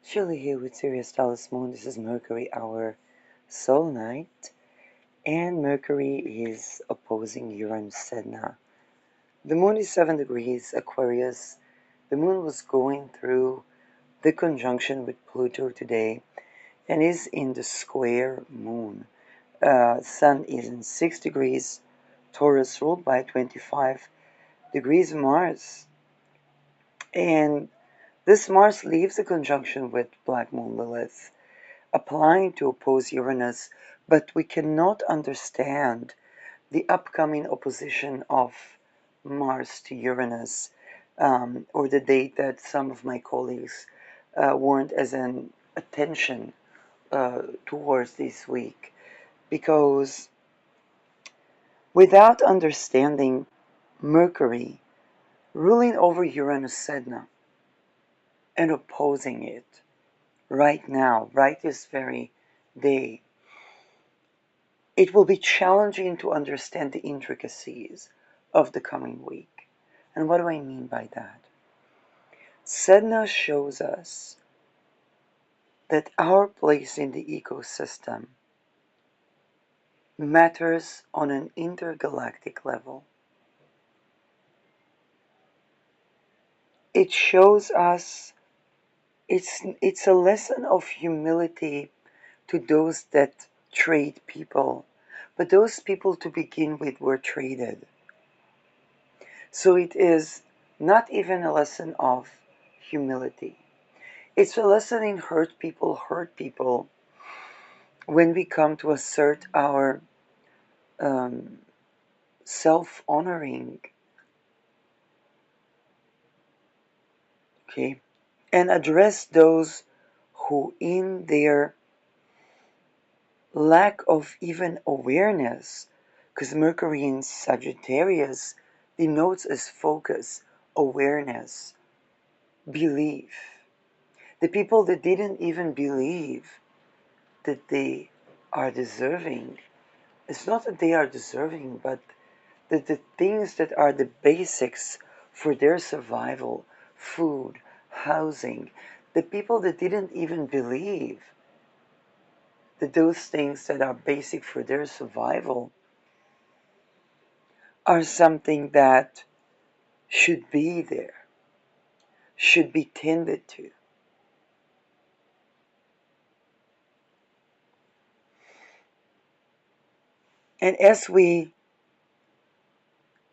Shirley here with Sirius Dallas Moon. This is Mercury, our soul night, and Mercury is opposing Uranus Sedna. The moon is 7 degrees Aquarius. The moon was going through the conjunction with Pluto today and is in the square moon. Sun is in 6 degrees Taurus, ruled by 25 degrees Mars. And this Mars leaves the conjunction with Black Moon Lilith, applying to oppose Uranus, but we cannot understand the upcoming opposition of Mars to Uranus, or the date that some of my colleagues warned as an attention towards this week, because without understanding Mercury ruling over Uranus Sedna and opposing it right now, right this very day, it will be challenging to understand the intricacies of the coming week. And what do I mean by that? Sedna shows us that our place in the ecosystem matters on an intergalactic level. It shows us it's a lesson of humility to those that trade people, but those people to begin with were traded. So it is not even a lesson of humility. It's a lesson in hurt people when we come to assert our self-honoring, okay, and address those who in their lack of even awareness, because Mercury in Sagittarius denotes as focus, awareness, belief. The people that didn't even believe that they are deserving, it's not that they are deserving, but that the things that are the basics for their survival, food, housing, the people that didn't even believe that those things that are basic for their survival are something that should be there, should be tended to. And as we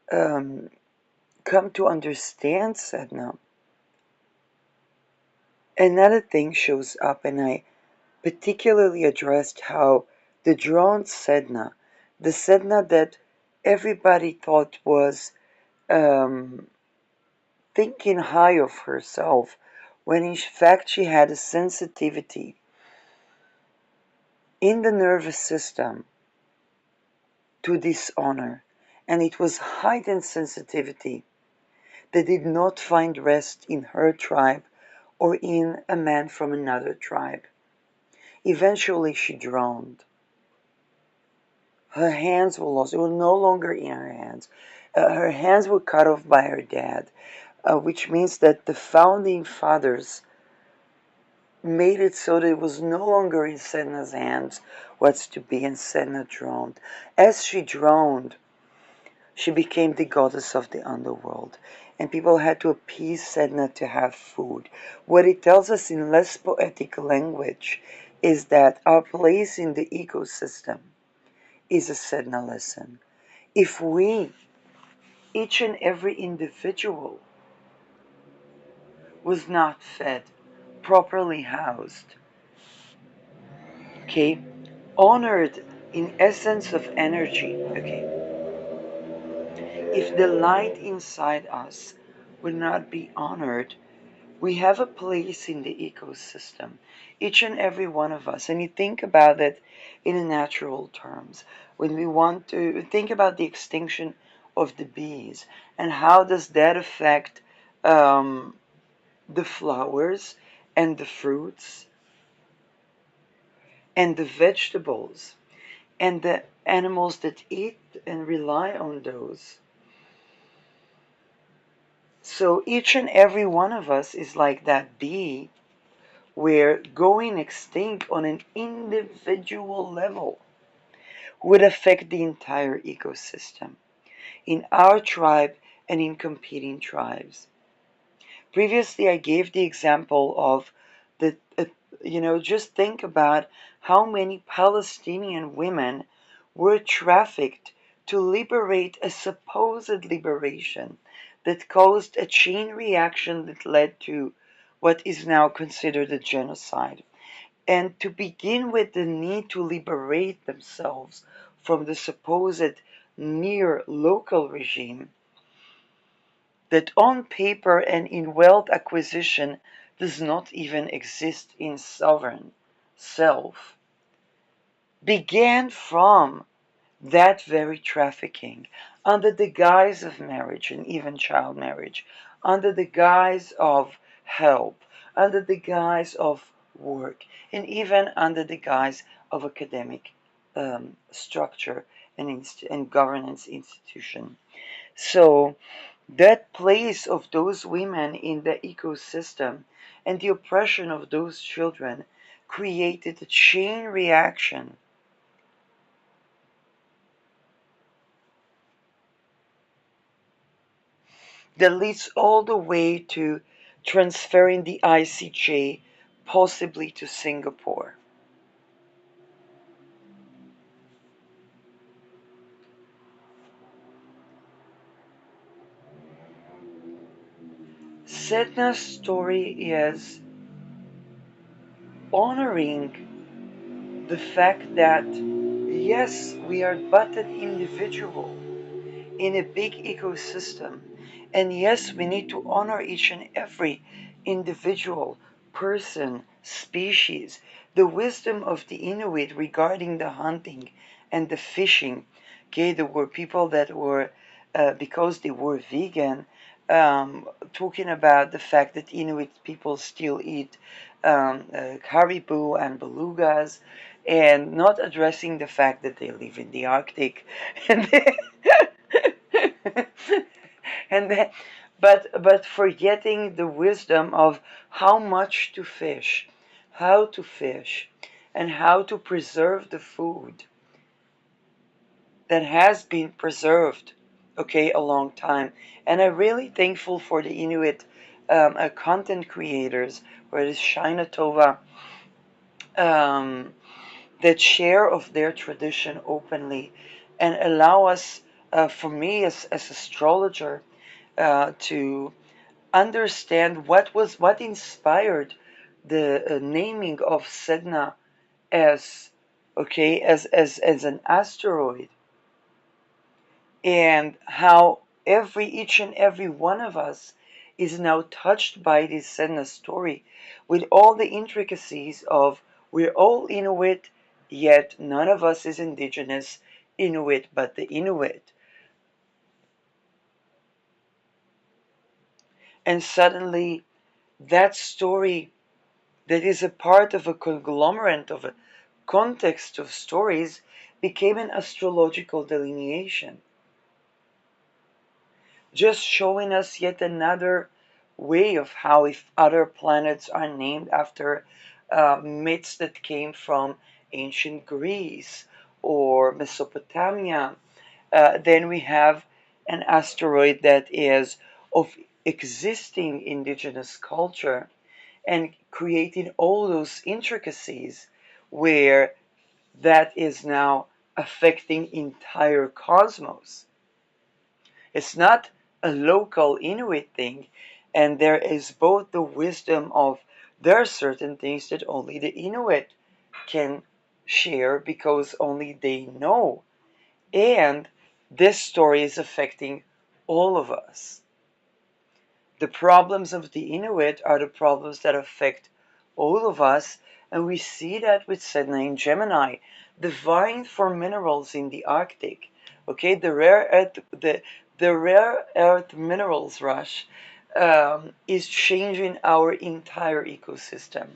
come to understand Sedna, another thing shows up, and I particularly addressed how the drawn Sedna, the Sedna that everybody thought was um, thinking high of herself, when in fact she had a sensitivity in the nervous system to dishonor, and it was heightened sensitivity that did not find rest in her tribe or in a man from another tribe. Eventually she drowned. Her hands were lost. They were no longer in her hands. Her hands were cut off by her dad, which means that the founding fathers made it so that it was no longer in Sedna's hands what's to be, and Sedna drowned. As she drowned, she became the goddess of the underworld, and people had to appease Sedna to have food. What it tells us in less poetic language is that our place in the ecosystem is a Sedna lesson. If we, each and every individual, was not fed, properly housed, okay, honored in essence of energy, okay, if the light inside us would not be honored, we have a place in the ecosystem, each and every one of us. And you think about it in natural terms. When we want to think about the extinction of the bees, and how does that affect the flowers and the fruits and the vegetables and the animals that eat and rely on those. So each and every one of us is like that bee where going extinct on an individual level would affect the entire ecosystem in our tribe and in competing tribes. Previously, I gave the example of just think about how many Palestinian women were trafficked to liberate a supposed liberation that caused a chain reaction that led to what is now considered a genocide. And to begin with the need to liberate themselves from the supposed near local regime that on paper and in wealth acquisition does not even exist in sovereign self, began from that very trafficking under the guise of marriage and even child marriage, under the guise of help, under the guise of work, and even under the guise of academic structure and governance institution. So that place of those women in the ecosystem and the oppression of those children created a chain reaction that leads all the way to transferring the ICJ possibly to Singapore. Sedna's story is honoring the fact that yes, we are but an individual in a big ecosystem. And yes, we need to honor each and every individual person, species. The wisdom of the Inuit regarding the hunting and the fishing. Okay, there were people that were, because they were vegan, talking about the fact that Inuit people still eat caribou and belugas, and not addressing the fact that they live in the Arctic. And and then, but forgetting the wisdom of how much to fish, how to fish, and how to preserve the food that has been preserved, okay, a long time. And I'm really thankful for the Inuit content creators, where it is Shaina Tova, um, that share of their tradition openly and allow us, for me as astrologer, to understand what inspired the naming of Sedna as as an asteroid, and how each and every one of us is now touched by this Sedna story with all the intricacies of we're all Inuit, yet none of us is indigenous Inuit but the Inuit. And suddenly that story that is a part of a conglomerate of a context of stories became an astrological delineation, just showing us yet another way of how if other planets are named after myths that came from ancient Greece or Mesopotamia. Then we have an asteroid that is of existing indigenous culture and creating all those intricacies where that is now affecting entire cosmos. It's not a local Inuit thing, and there is both the wisdom of there are certain things that only the Inuit can share because only they know, and this story is affecting all of us. The problems of the Inuit are the problems that affect all of us, and we see that with Sedna in Gemini, the vying for minerals in the Arctic. Okay, the rare earth minerals rush is changing our entire ecosystem.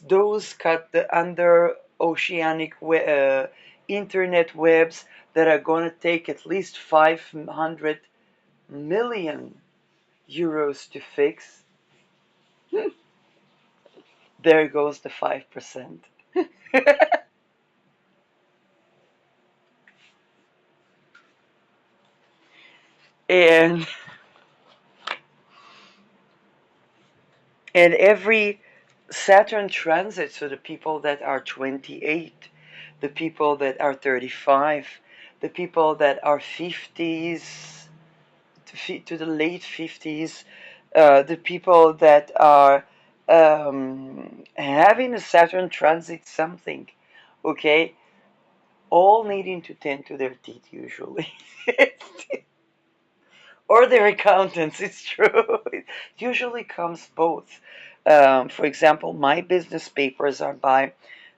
Those cut the under oceanic internet webs that are going to take at least 500 million euros to fix. There goes the 5%. and and every Saturn transit, so the people that are 28, the people that are 35, the people that are 50s to the late 50s, the people that are having a Saturn transit something, okay, all needing to tend to their teeth usually. Or their accountants, it's true. It usually comes both. For example, my business papers are by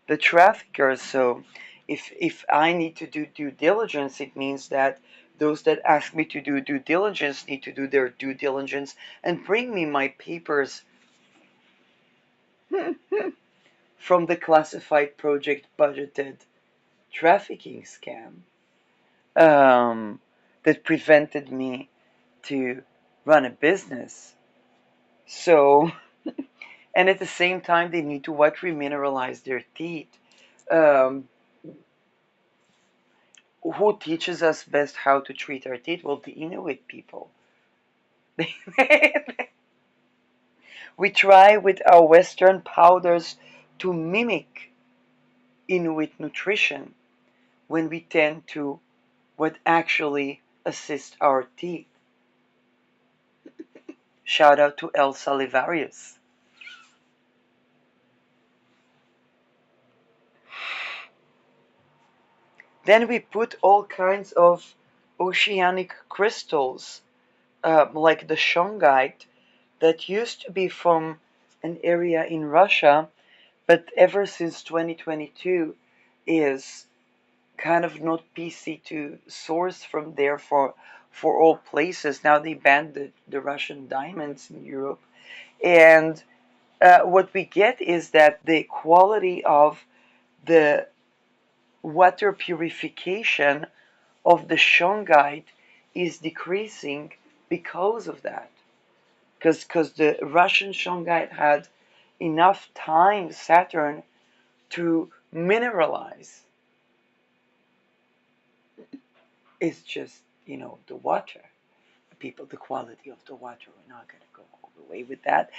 the traffickers, so if I need to do due diligence, it means that those that ask me to do due diligence need to do their due diligence and bring me my papers from the classified project budgeted trafficking scam that prevented me to run a business. So, and at the same time, they need to what remineralize their teeth. Um, who teaches us best how to treat our teeth? Well, the Inuit people. We try with our Western powders to mimic Inuit nutrition when we tend to what actually assist our teeth. Shout out to El Salivarius. Then we put all kinds of oceanic crystals, like the shungite, that used to be from an area in Russia, but ever since 2022 is kind of not PC to source from there for all places. Now they banned the Russian diamonds in Europe. And what we get is that the quality of the water purification of the shungite is decreasing because of that. Because the Russian shungite had enough time, Saturn, to mineralize. It's just, the water. People, the quality of the water. We're not going to go all the way with that.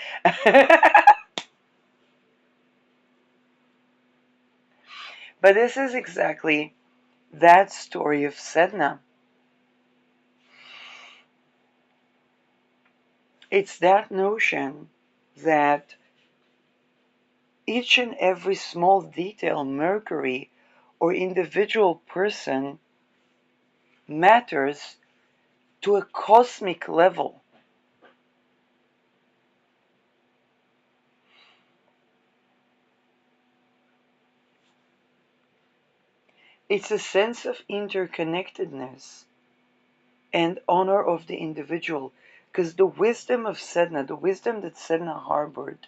But this is exactly that story of Sedna. It's that notion that each and every small detail, Mercury, or individual person matters to a cosmic level. It's a sense of interconnectedness and honor of the individual. Because the wisdom of Sedna, the wisdom that Sedna harbored,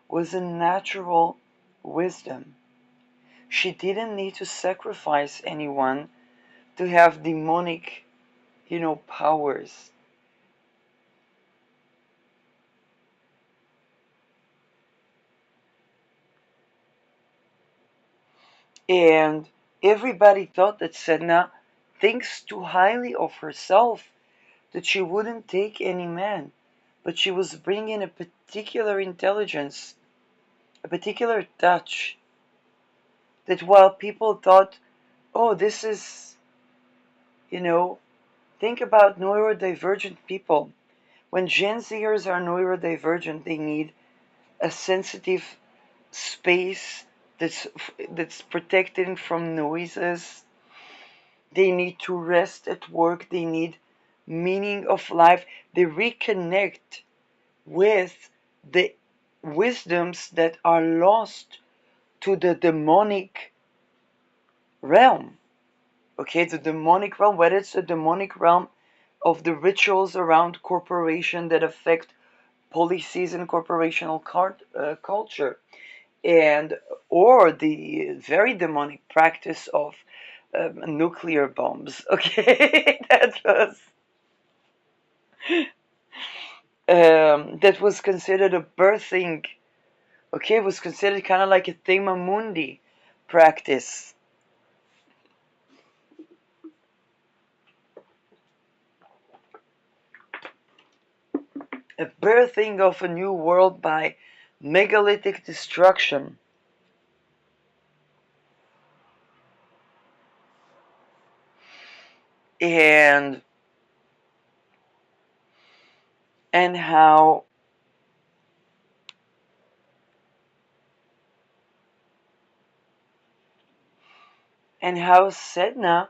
was a natural wisdom. She didn't need to sacrifice anyone to have demonic, powers. And everybody thought that Sedna thinks too highly of herself, that she wouldn't take any man. But she was bringing a particular intelligence, a particular touch, that while people thought, oh, this is, you know, think about neurodivergent people. When Gen Zers are neurodivergent, they need a sensitive space that's protecting from noises. They need to rest at work. They need meaning of life. They reconnect with the wisdoms that are lost to the demonic realm. Okay, the demonic realm, whether it's the demonic realm of the rituals around corporation that affect policies and corporational culture, and or the very demonic practice of nuclear bombs. Okay, that was considered a birthing. Okay, it was considered kind of like a thema mundi practice. A birthing of a new world by megalithic destruction. And and how Sedna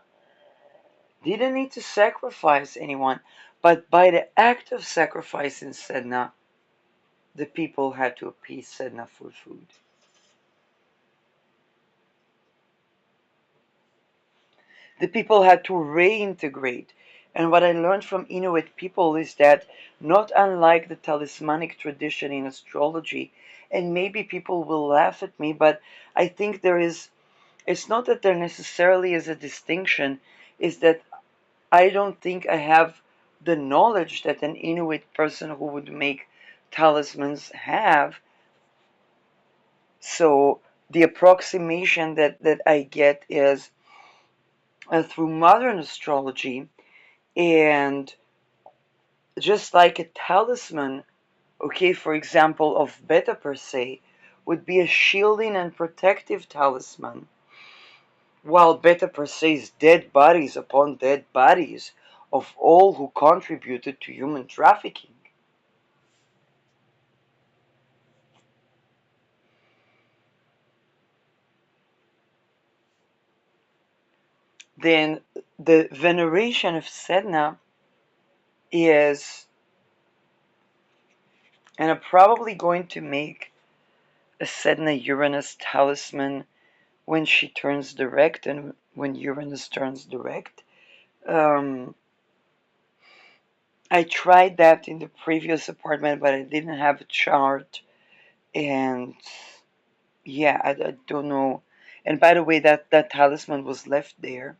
didn't need to sacrifice anyone, but by the act of sacrificing Sedna, the people had to appease Sedna for food. The people had to reintegrate. And what I learned from Inuit people is that, not unlike the talismanic tradition in astrology, and maybe people will laugh at me, but I think it's not that there necessarily is a distinction, is that I don't think I have the knowledge that an Inuit person who would make talismans have. So the approximation that I get is through modern astrology, and just like a talisman, okay, for example, of Beta per se, would be a shielding and protective talisman, while Beta per se is dead bodies upon dead bodies of all who contributed to human trafficking. Then the veneration of Sedna is, and I'm probably going to make a Sedna Uranus talisman when she turns direct and when Uranus turns direct. Um, I tried that in the previous apartment, but I didn't have a chart, and yeah, I don't know. And by the way, that talisman was left there,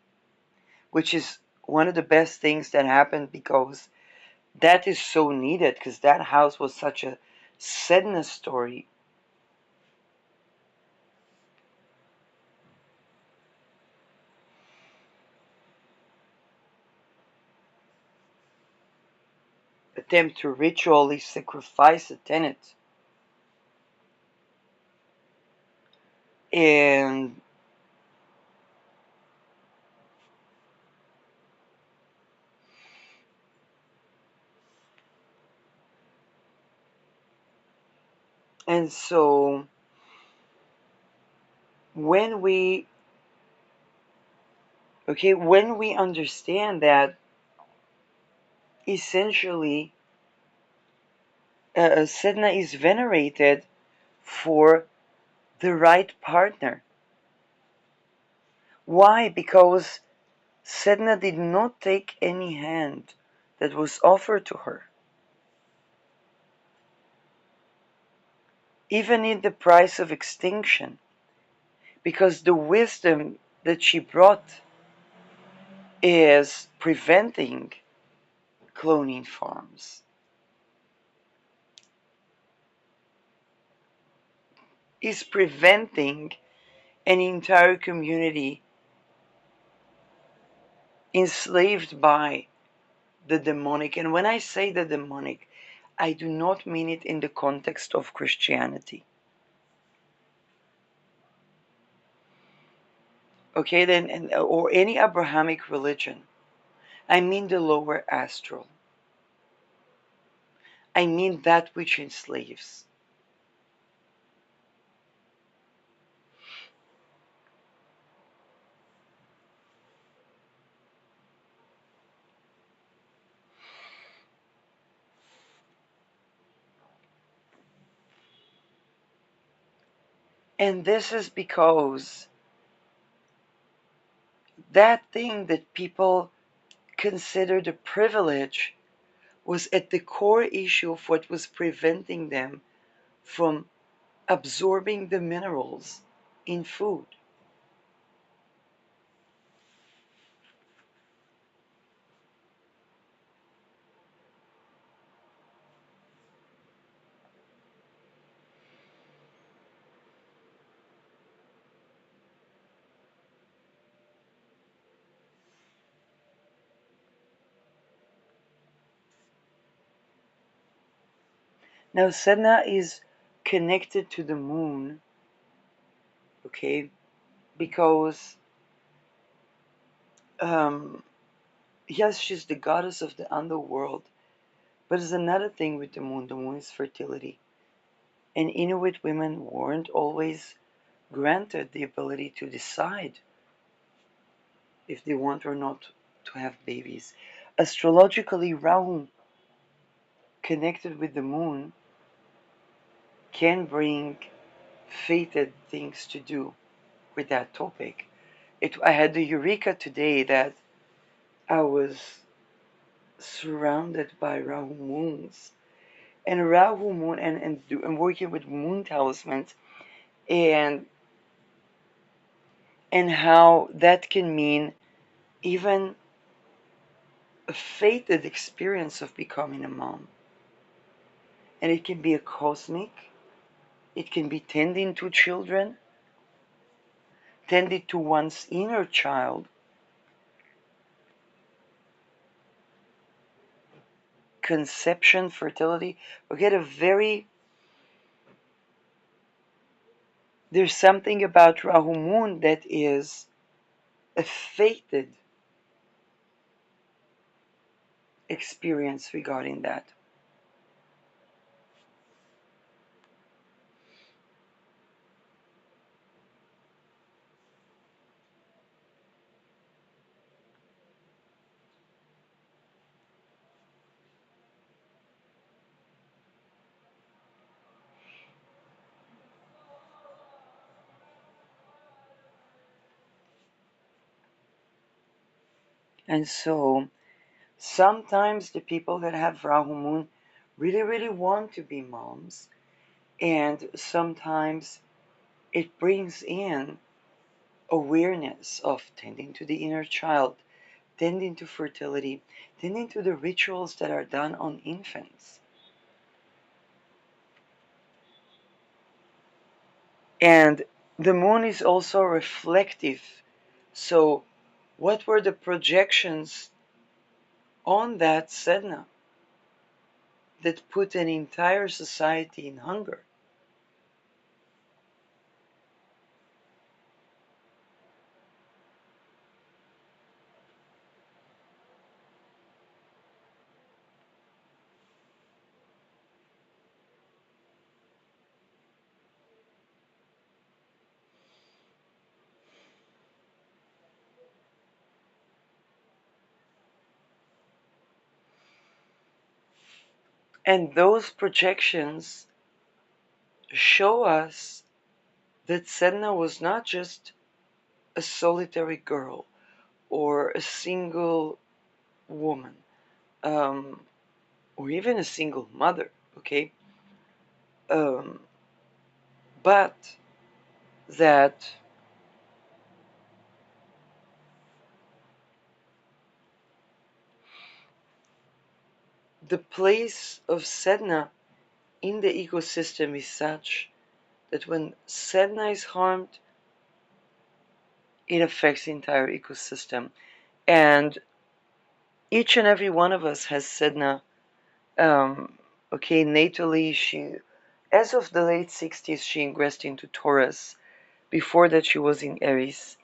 which is one of the best things that happened, because that is so needed, because that house was such a Sedna story. Attempt to ritually sacrifice a tenant. And so when we when we understand that essentially Sedna is venerated for the right partner. Why? Because Sedna did not take any hand that was offered to her, even in the price of extinction, because the wisdom that she brought is preventing cloning farms, is preventing an entire community enslaved by the demonic. And when I say the demonic, I do not mean it in the context of Christianity. Okay, then, or any Abrahamic religion. I mean the lower astral. I mean that which enslaves. And this is because that thing that people considered a privilege was at the core issue of what was preventing them from absorbing the minerals in food. Now, Sedna is connected to the moon, okay, because, um, yes, she's the goddess of the underworld, but there's another thing with the moon. The moon is fertility. And Inuit women weren't always granted the ability to decide if they want or not to have babies. Astrologically, Rahu, connected with the moon, can bring fated things to do with that topic. I had the eureka today that I was surrounded by Rahu moons. And Rahu moon, and working with moon talismans, and how that can mean even a fated experience of becoming a mom. And it can be a cosmic, it can be tending to children, tending to one's inner child, conception, fertility. We get a very, there's something about Rahu moon that is a fated experience regarding that. And so sometimes the people that have Rahu moon really, really want to be moms. And sometimes it brings in awareness of tending to the inner child, tending to fertility, tending to the rituals that are done on infants. And the moon is also reflective. So, what were the projections on that Sedna that put an entire society in hunger? And those projections show us that Sedna was not just a solitary girl or a single woman, um, or even a single mother, okay? Um, but that the place of Sedna in the ecosystem is such that when Sedna is harmed, it affects the entire ecosystem. And each and every one of us has Sedna. Okay, natally, as of the late 60s, she ingressed into Taurus. Before that, she was in Aries.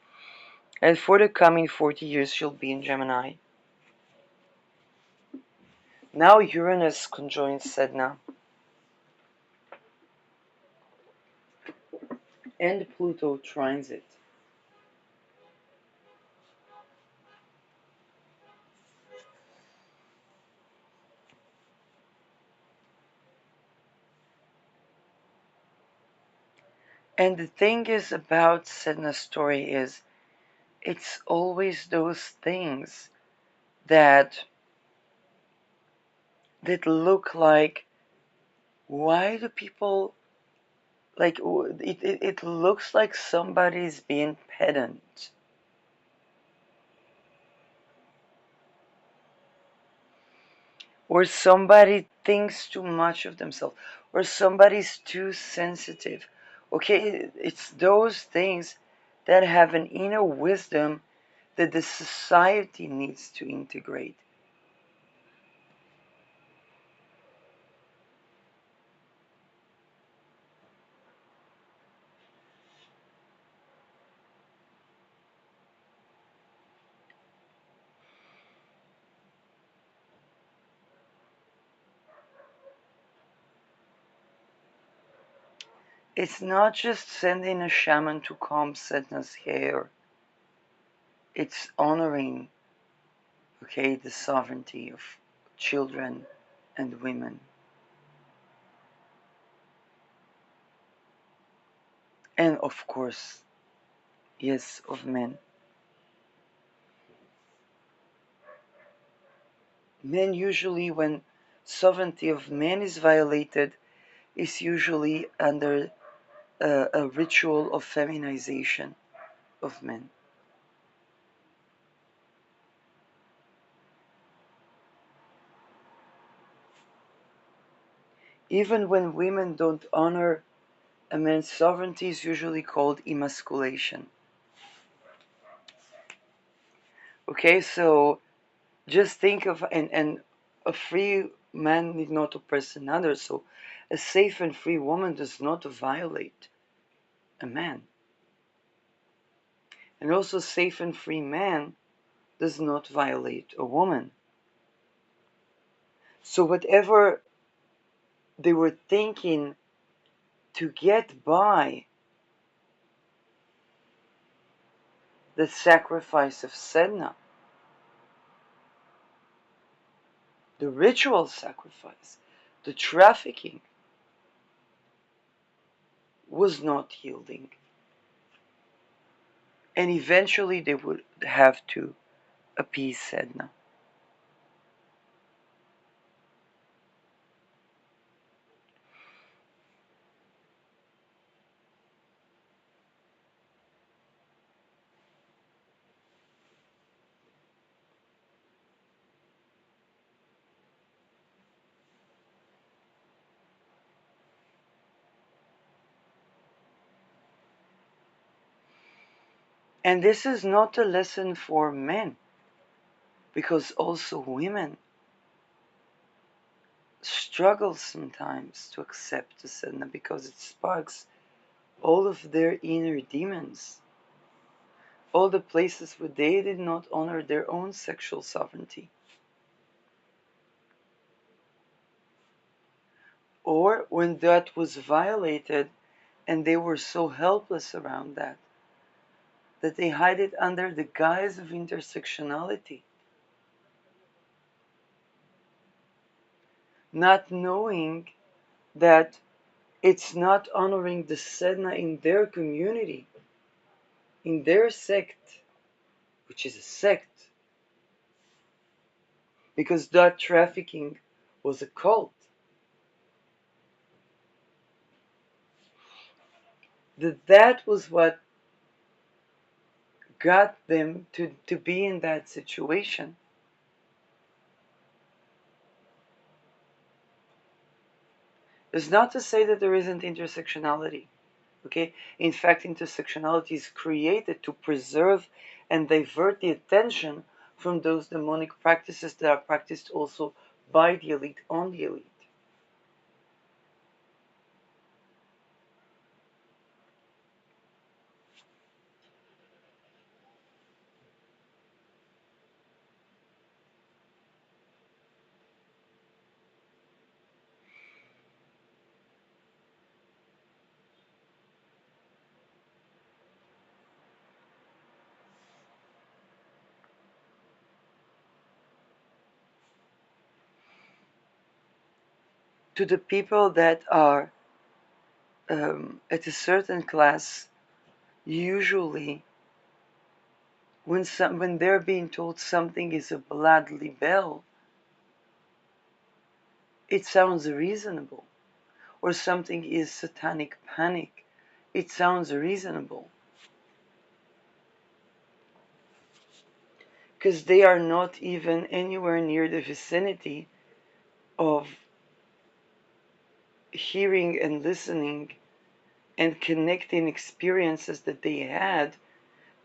And for the coming 40 years, she'll be in Gemini. Now Uranus conjoins Sedna, and Pluto trines it. And the thing is about Sedna's story is it's always those things that look like, why do people, like, it looks like somebody's being pedant, or somebody thinks too much of themselves, or somebody's too sensitive. Okay, it's those things that have an inner wisdom that the society needs to integrate. It's not just sending a shaman to comb Sedna's hair. It's honoring, okay, the sovereignty of children and women. And of course, yes, of men. Men usually, when sovereignty of men is violated, is usually under a ritual of feminization of men. Even when women don't honor a man's sovereignty, is usually called emasculation. Okay, so just think of, and a free man need not oppress another, so a safe and free woman does not violate a man. And also, a safe and free man does not violate a woman. So, whatever they were thinking to get by the sacrifice of Sedna, the ritual sacrifice, the trafficking, was not yielding. And eventually they would have to appease Sedna. And this is not a lesson for men, because also women struggle sometimes to accept the Sedna because it sparks all of their inner demons, all the places where they did not honor their own sexual sovereignty. Or when that was violated and they were so helpless around that they hide it under the guise of intersectionality, not knowing that it's not honoring the Sedna in their community, in their sect, which is a sect, because that trafficking was a cult. That was what got them to be in that situation. It's not to say that there isn't intersectionality. Okay? In fact, intersectionality is created to preserve and divert the attention from those demonic practices that are practiced also by the elite on the elite. To the people that are at a certain class, usually when they're being told something is a blood libel, it sounds reasonable. Or something is satanic panic, it sounds reasonable. Because they are not even anywhere near the vicinity of hearing and listening and connecting experiences that they had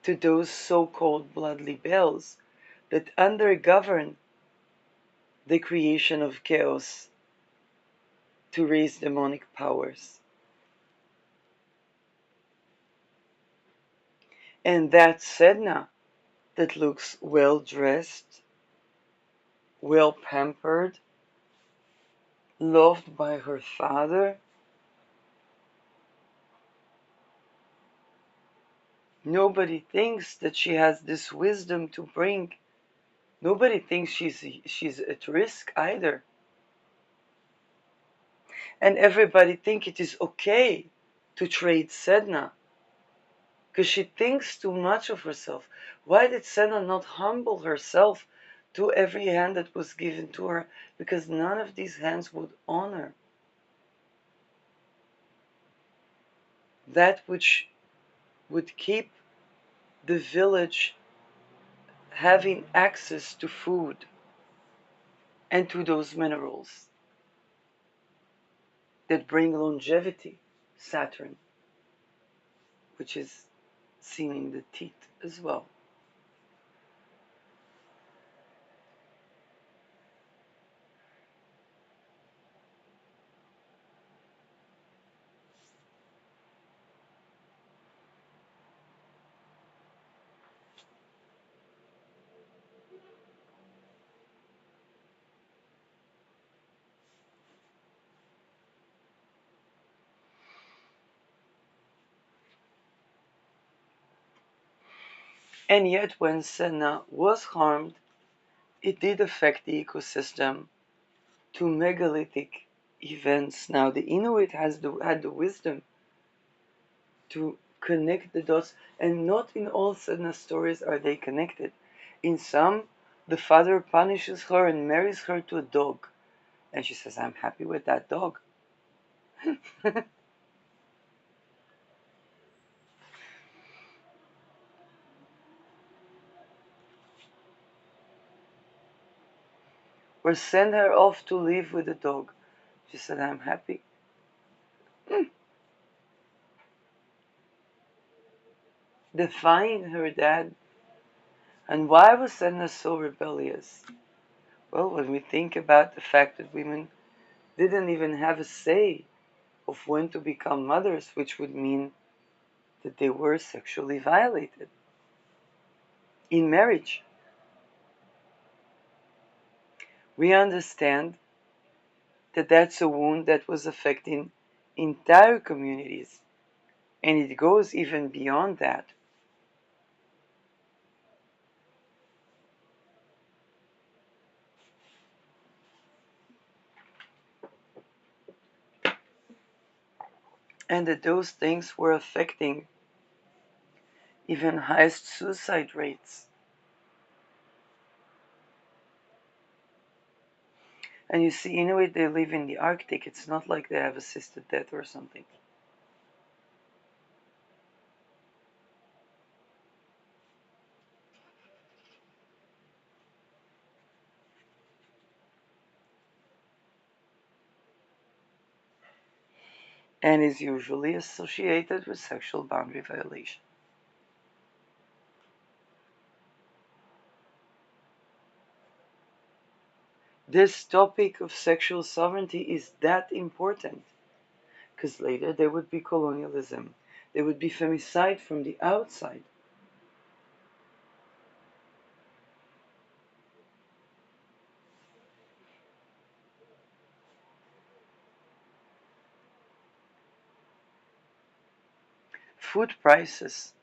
to those so-called blood libels that undergovern the creation of chaos to raise demonic powers. And that Sedna that looks well dressed, well pampered, loved by her father, Nobody thinks that she has this wisdom to bring. Nobody thinks she's at risk either. And everybody think it is okay to trade Sedna because she thinks too much of herself. Why did Sedna not humble herself to every hand that was given to her? Because none of these hands would honor that which would keep the village having access to food and to those minerals that bring longevity, Saturn, which is seen in the teeth as well. And yet, when Sedna was harmed, it did affect the ecosystem to megalithic events. Now, the Inuit had the wisdom to connect the dots, and not in all Sedna stories are they connected. In some, the father punishes her and marries her to a dog, and she says, "I'm happy with that dog." Or send her off to live with the dog. She said, "I'm happy." Defying her dad. And why was Sedna so rebellious? Well, when we think about the fact that women didn't even have a say of when to become mothers, which would mean that they were sexually violated in marriage, we understand that that's a wound that was affecting entire communities, and it goes even beyond that. And that those things were affecting even highest suicide rates. And you see, Inuit, they live in the Arctic. It's not like they have assisted death or something. And is usually associated with sexual boundary violation. This topic of sexual sovereignty is that important because later there would be colonialism, there would be femicide from the outside. Food prices,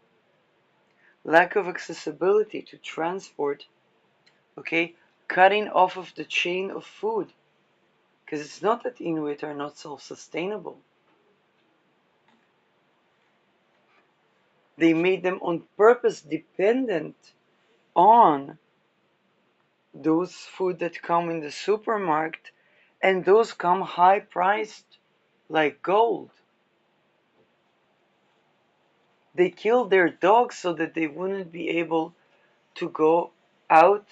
lack of accessibility to transport, okay, cutting off of the chain of food. Because it's not that Inuit are not self sustainable, they made them on purpose dependent on those food that come in the supermarket, and those come high priced like gold. They killed their dogs so that they wouldn't be able to go out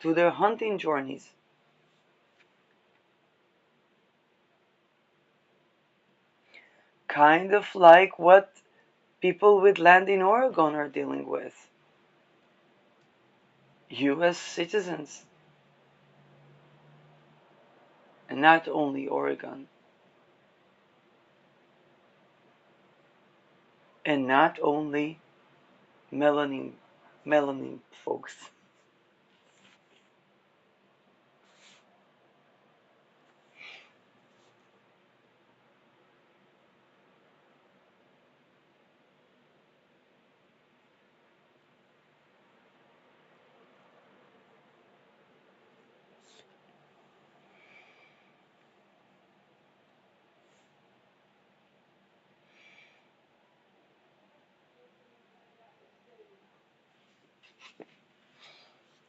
to their hunting journeys. Kind of like what people with land in Oregon are dealing with. US citizens, and not only Oregon, and not only melanin melanin folks.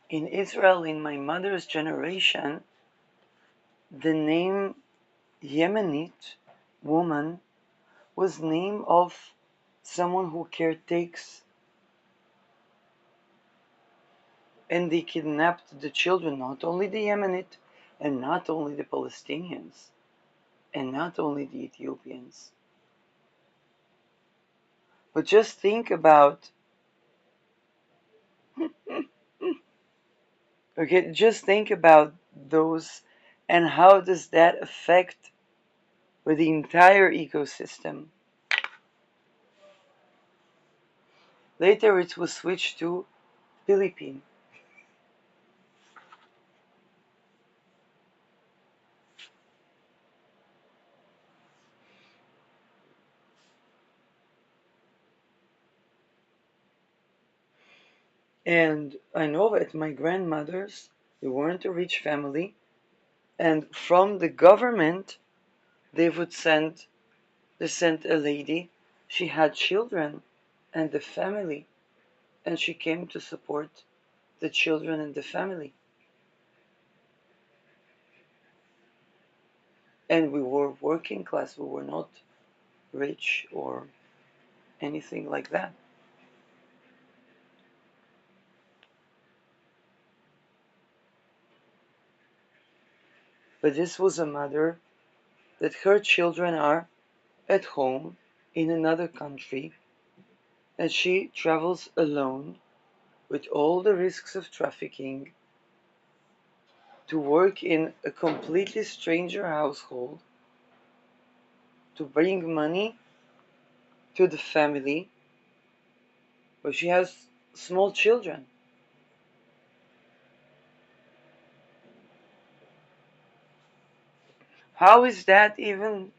In Israel, in my mother's generation, the name Yemenite woman was name of someone who caretakes, and they kidnapped the children, not only the Yemenite, and not only the Palestinians, and not only the Ethiopians. But just think about, okay, just think about those, and how does that affect with the entire ecosystem. Later it was switched to Philippine. And I know at my grandmother's, they weren't a rich family, and from the government, they would send, they sent a lady. She had children and the family, and she came to support the children and the family. And we were working class, we were not rich or anything like that. But this was a mother that her children are at home in another country, and she travels alone with all the risks of trafficking to work in a completely stranger household to bring money to the family where she has small children. How is that even?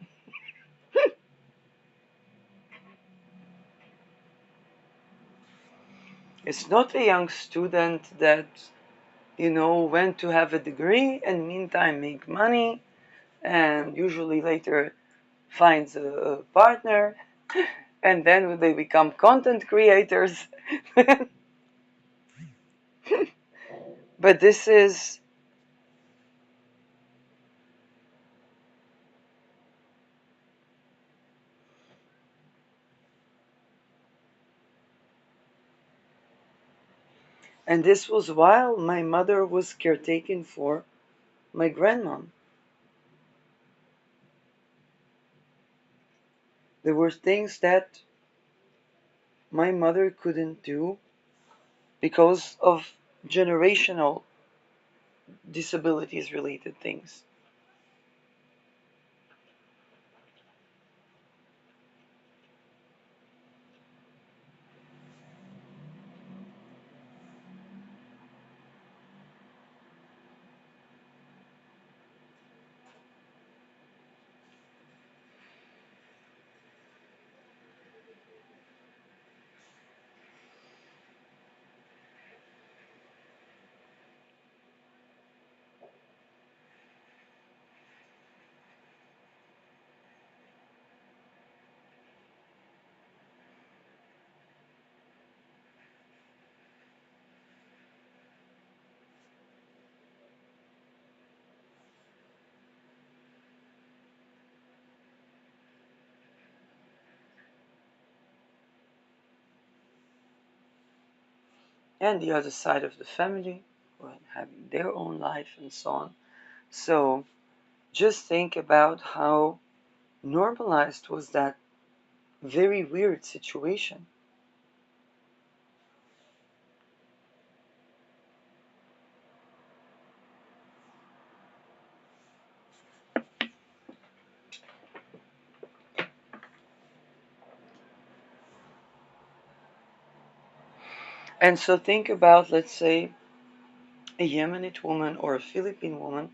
It's not a young student that, went to have a degree and meantime make money and usually later finds a partner and then they become content creators. But this is, and this was while my mother was caretaking for my grandmom. There were things that my mother couldn't do because of generational disabilities related things. And the other side of the family were having their own life and so on. So just think about how normalized was that very weird situation. And so think about, let's say, a Yemenite woman or a Philippine woman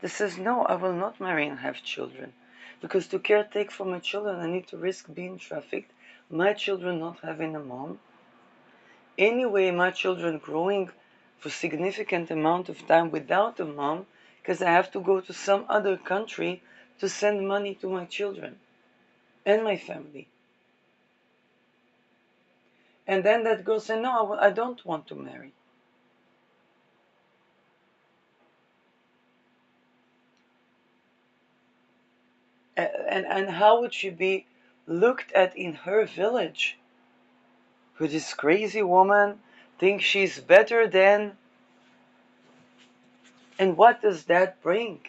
that says, no, I will not marry and have children. Because to caretake for my children, I need to risk being trafficked, my children not having a mom. Anyway, my children growing for significant amount of time without a mom, because I have to go to some other country to send money to my children and my family. And then that girl said, no, I don't want to marry. And how would she be looked at in her village? Who this crazy woman thinks she's better than, and what does that bring?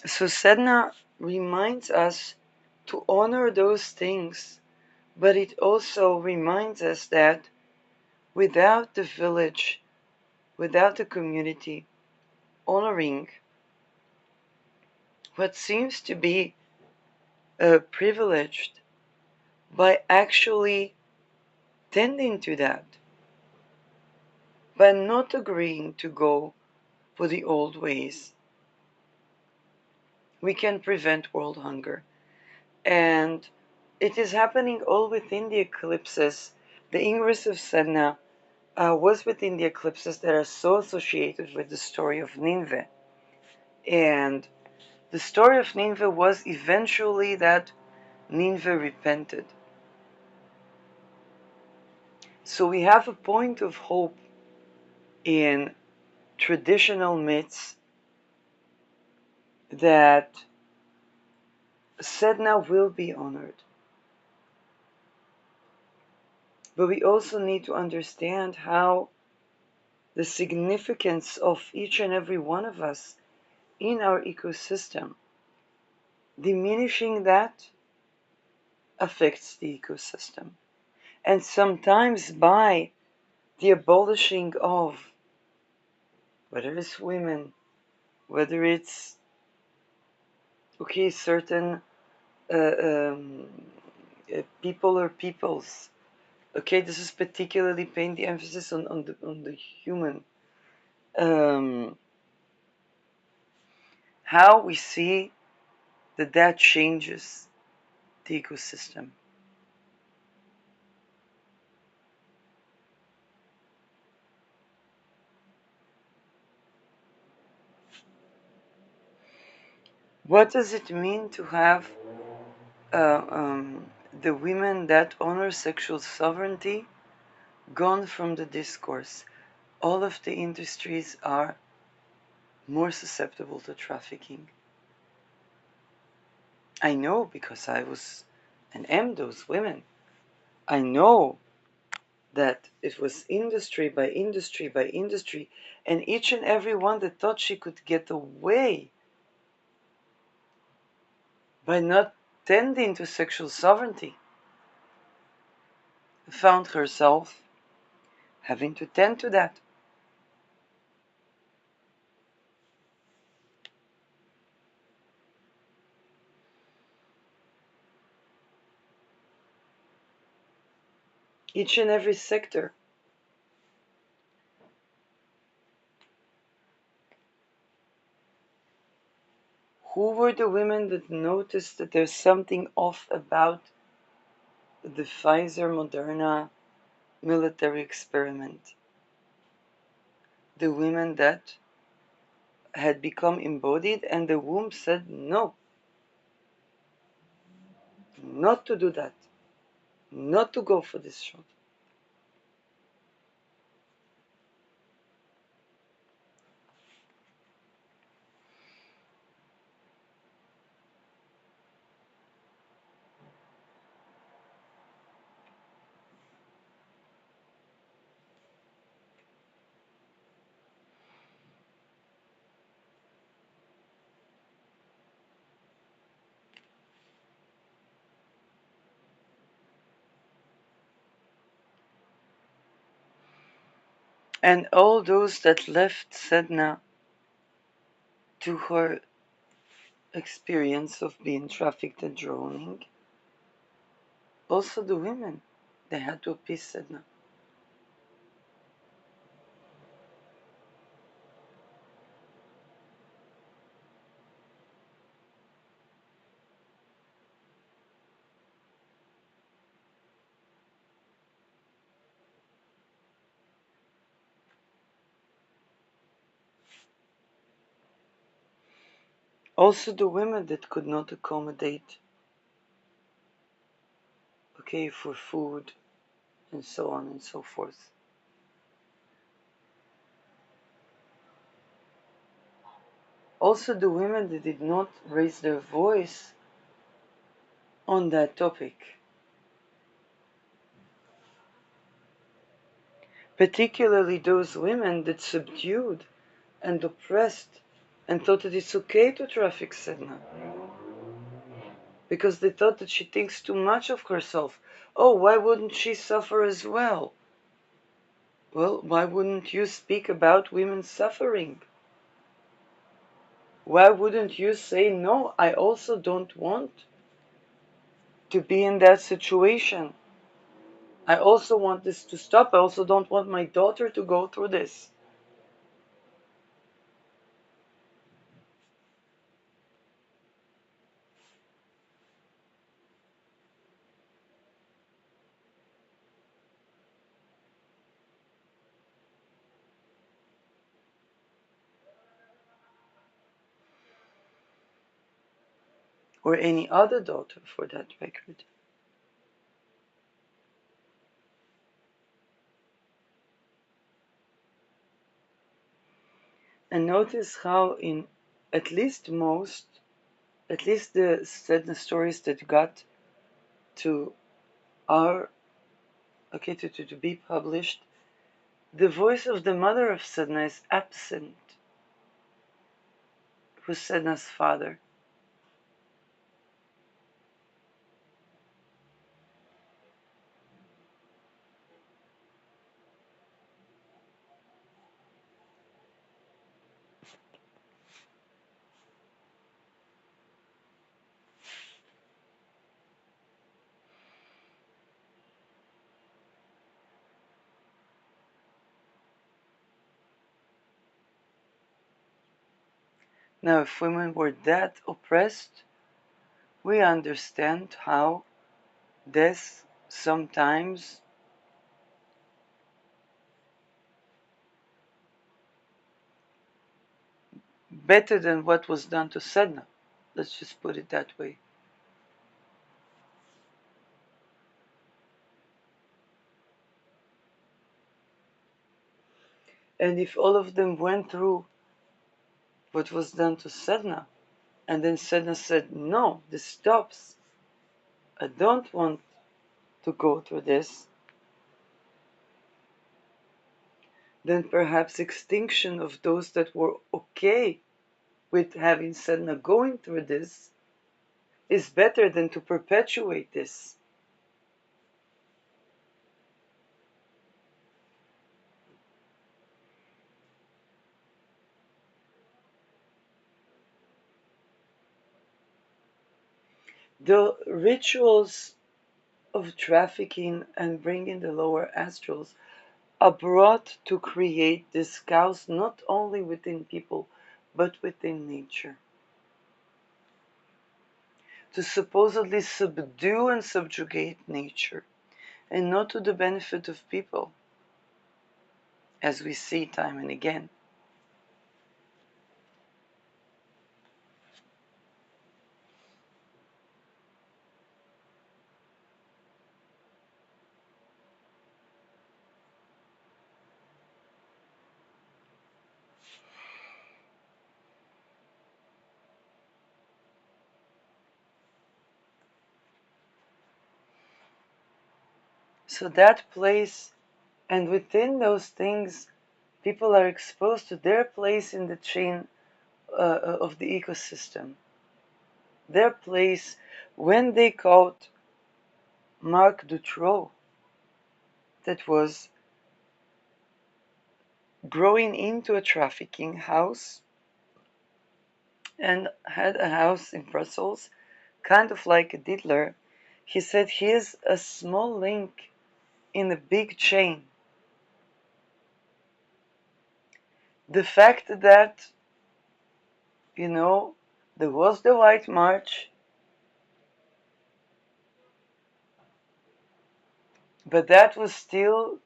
So Sedna reminds us to honor those things, but it also reminds us that without the village, without the community honoring what seems to be privileged, by actually tending to that, by not agreeing to go for the old ways, we can prevent world hunger. And it is happening all within the eclipses. The Ingress of Sedna was within the eclipses that are so associated with the story of Nineveh. And the story of Nineveh was eventually that Nineveh repented. So we have a point of hope in traditional myths that Sedna will be honored. But we also need to understand how the significance of each and every one of us in our ecosystem, diminishing that affects the ecosystem. And sometimes by the abolishing of, whether it's women, whether it's, okay, certain uh, um, people or peoples. Okay, this is particularly paying the emphasis on the human. Um, how we see that that changes the ecosystem. What does it mean to have uh, um, the women that honor sexual sovereignty gone from the discourse? All of the industries are more susceptible to trafficking. I know because I was and am those women. I know that it was industry by industry by industry, and each and every one that thought she could get away by not tending to sexual sovereignty found herself having to tend to that. Each and every sector. Who were the women that noticed that there's something off about the Pfizer Moderna military experiment? The women that had become embodied, and the womb said no, not to do that, not to go for this shot. And all those that left Sedna to her experience of being trafficked and drowning, also the women, they had to appease Sedna. Also the women that could not accommodate, okay, for food and so on and so forth. Also the women that did not raise their voice on that topic. Particularly those women that subdued and oppressed and thought that it's okay to traffic Sedna. Because they thought that she thinks too much of herself. Oh, why wouldn't she suffer as well? Well, why wouldn't you speak about women's suffering? Why wouldn't you say, no, I also don't want to be in that situation. I also want this to stop. I also don't want my daughter to go through this. Or any other daughter, for that record. And notice how in at least the Sedna stories that got to our, okay, to be published, the voice of the mother of Sedna is absent, who's Sedna's father. Now, if women were that oppressed, we understand how death sometimes better than what was done to Sedna. Let's just put it that way. And if all of them went through what was done to Sedna, and then Sedna said, no, this stops. I don't want to go through this, then perhaps extinction of those that were okay with having Sedna going through this is better than to perpetuate this. The rituals of trafficking and bringing the lower astrals are brought to create this chaos not only within people but within nature. To supposedly subdue and subjugate nature, and not to the benefit of people, as we see time and again. So that place, and within those things, people are exposed to their place in the chain of the ecosystem. Their place when they caught Marc Dutroux, that was growing into a trafficking house and had a house in Brussels, kind of like a diddler. He said he is a small link in a big chain. The fact that, you know, there was the White March, but that was still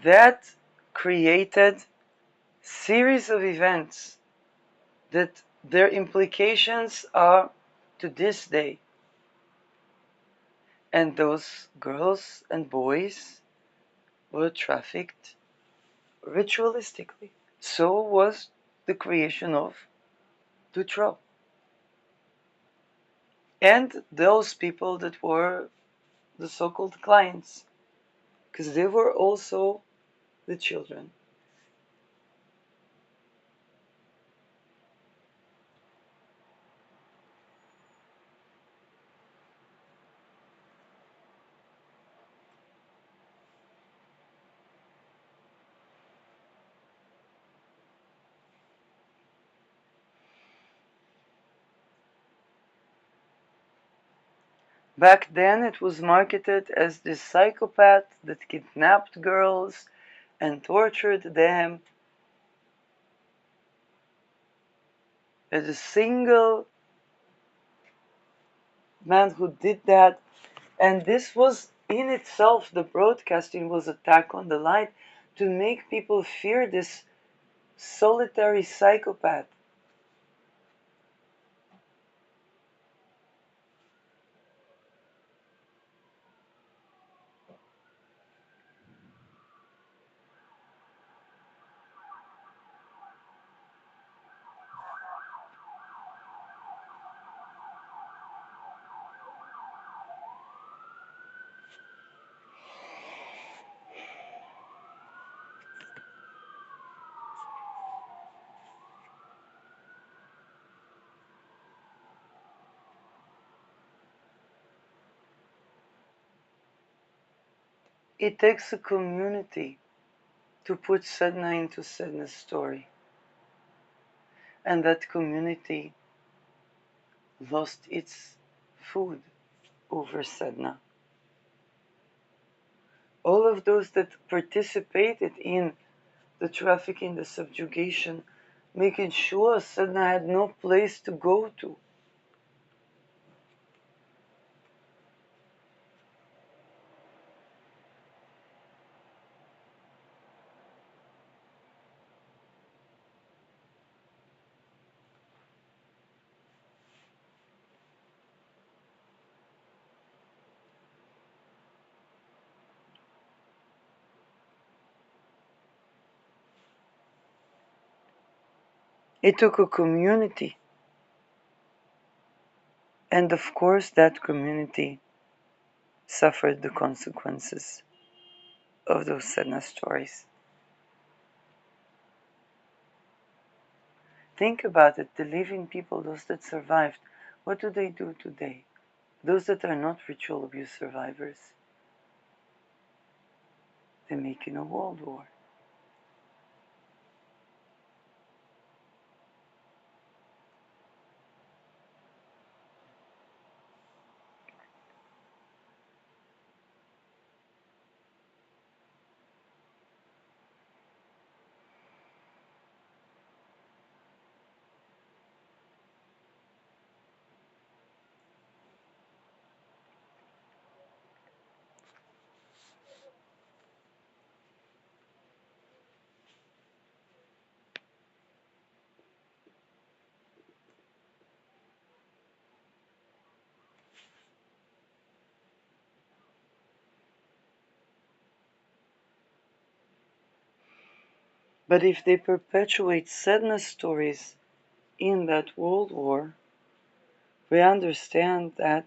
that created series of events that their implications are to this day. And those girls and boys were trafficked ritualistically. So was the creation of Dutroux. And those people that were the so-called clients, because they were also the children. Back then it was marketed as this psychopath that kidnapped girls and tortured them, as a single man who did that. And this was in itself, the broadcasting was attack on the light to make people fear this solitary psychopath. It takes a community to put Sedna into Sedna's story. And that community lost its food over Sedna. All of those that participated in the trafficking, the subjugation, making sure Sedna had no place to go to. It took a community. And of course, that community suffered the consequences of those Sedna stories. Think about it, the living people, those that survived, what do they do today? Those that are not ritual abuse survivors, they're making a world war. But if they perpetuate Sedna stories in that world war, we understand that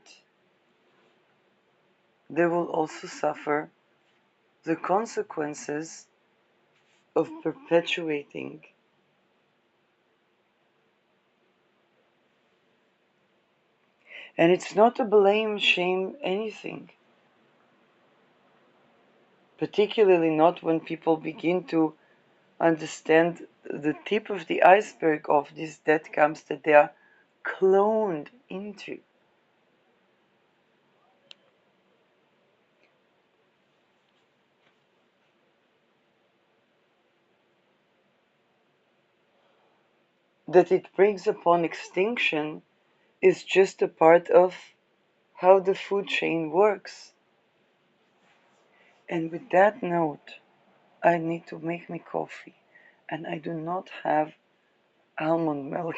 they will also suffer the consequences of perpetuating. And it's not a blame, shame, anything. Particularly not when people begin to understand the tip of the iceberg of these death camps that they are cloned into. That it brings upon extinction is just a part of how the food chain works. And with that note, I need to make me coffee. and I do not have almond milk.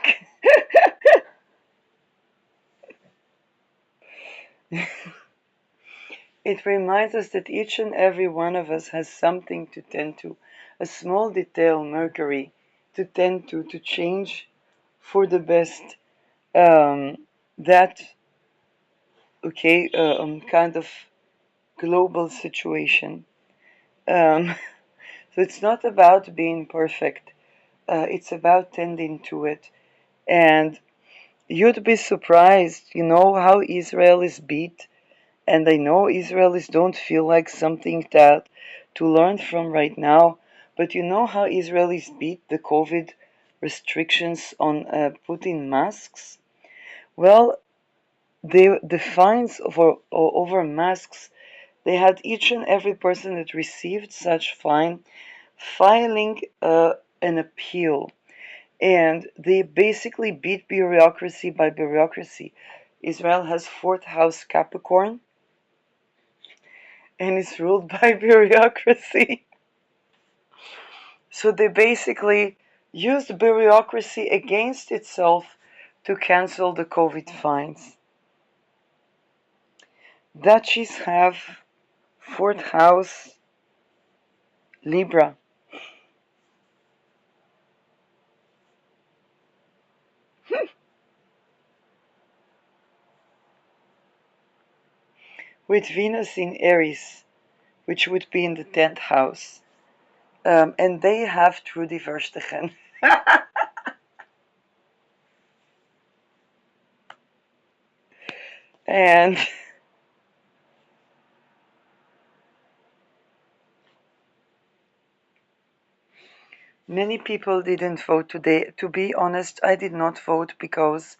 It reminds us that each and every one of us has something to tend to, a small detail, Mercury, to tend to change for the best. That, okay, kind of global situation. Um, so it's not about being perfect, it's about tending to it. And you'd be surprised, how Israel is beat. And I know Israelis don't feel like something that to learn from right now, but you know how Israelis beat the COVID restrictions on putting masks? Well, the fines over masks, they had each and every person that received such fine filing an appeal. And they basically beat bureaucracy by bureaucracy. Israel has fourth house Capricorn, and is ruled by bureaucracy. So they basically used bureaucracy against itself to cancel the COVID fines. Duchies have fourth house Libra. With Venus in Aries, which would be in the 10th house. And they have true Verstigen. And many people didn't vote today. To be honest, I did not vote because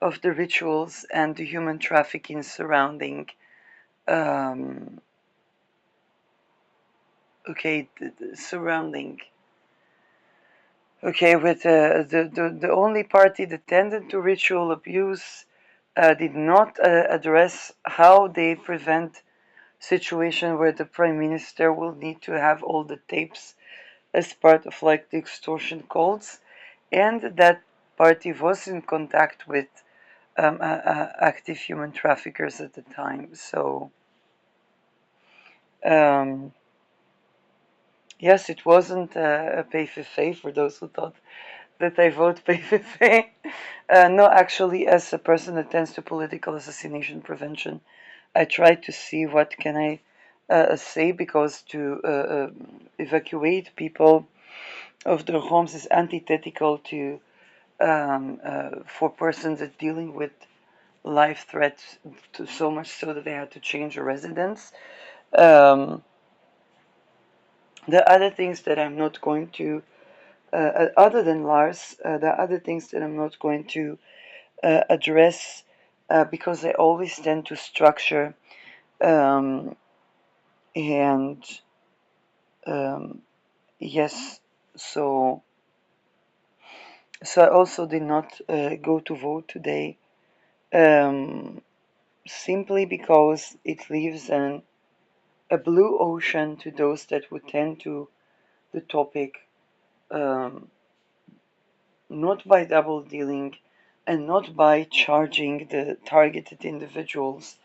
of the rituals and the human trafficking surrounding um, okay, surrounding. Okay, with the only party that tended to ritual abuse did not address how they prevent situation where the prime minister will need to have all the tapes as part of like the extortion calls, and that party was in contact with active human traffickers at the time. So um, yes, it wasn't a PVV for those who thought that I vote PVV. No, actually, as a person that tends to political assassination prevention, I try to see what can I say, because to evacuate people of their homes is antithetical to for persons that dealing with life threats, to so much so that they had to change their residence. Um, the other things that I'm not going to other than Lars, there are other things that I'm not going to address because I always tend to structure um, and yes, so I also did not go to vote today, um, simply because it leaves a blue ocean to those that would tend to the topic, um, not by double dealing and not by charging the targeted individuals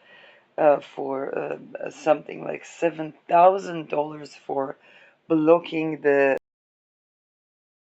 for something like $7,000 for blocking the